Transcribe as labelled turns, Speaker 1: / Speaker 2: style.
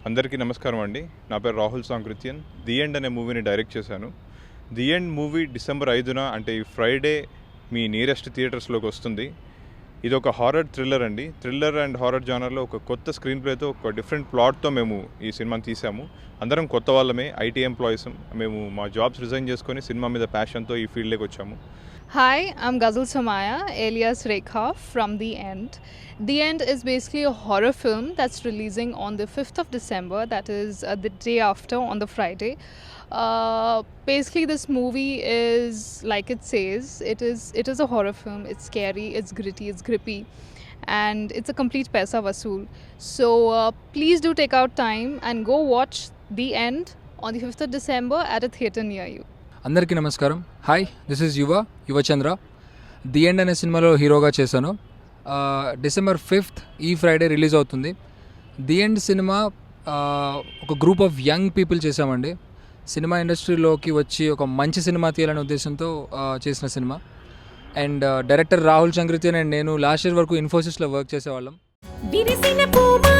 Speaker 1: అందరికీ నమస్కారం అండి. నా పేరు రాహుల్ సాంకృత్యన్. ది ఎండ్ అనే మూవీని డైరెక్ట్ చేశాను. ది ఎండ్ మూవీ డిసెంబర్ 5న అంటే ఈ ఫ్రైడే మీ నియరెస్ట్ థియేటర్స్లోకి వస్తుంది. ఇది ఒక హారర్ థ్రిల్లర్ అండి. థ్రిల్లర్ అండ్ హారర్ జానర్లో ఒక కొత్త స్క్రీన్ ప్లేతో ఒక డిఫరెంట్ ప్లాట్తో మేము ఈ సినిమాని తీసాము. అందరం కొత్త వాళ్ళమే, ఐటీ ఎంప్లాయీస్. మేము మా జాబ్స్ రిజైన్ చేసుకొని సినిమా మీద ప్యాషన్తో ఈ ఫీల్డ్లోకి వచ్చాము.
Speaker 2: Hi, I'm Ghazal Samaya, alias Rekha from The End. The End is basically a horror film that's releasing on the 5th of December, that is the day after, on the Friday. Basically, this movie is, like it says, it is a horror film. It's scary, it's gritty, it's grippy, and it's a complete paisa vasool. So please do take out time and go watch The End on the 5th of December at a theatre near you.
Speaker 3: అందరికీ నమస్కారం. Hi, this is Yuvachandra. The end అనే సినిమాలో హీరోగా చేశాను. December 5th ఈ Friday release అవుతుంది. The end సినిమా ఒక గ్రూప్ ఆఫ్ యంగ్ పీపుల్ చేశామండి. సినిమా ఇండస్ట్రీలోకి వచ్చి ఒక మంచి సినిమా తీయాలనే ఉద్దేశంతో చేసిన సినిమా. And director Rahul Chankrityan and నేను లాస్ట్ ఇయర్ వరకు ఇన్ఫోసిస్లో వర్క్ చేసేవాళ్ళం.
Speaker 4: విరిసిన పూమా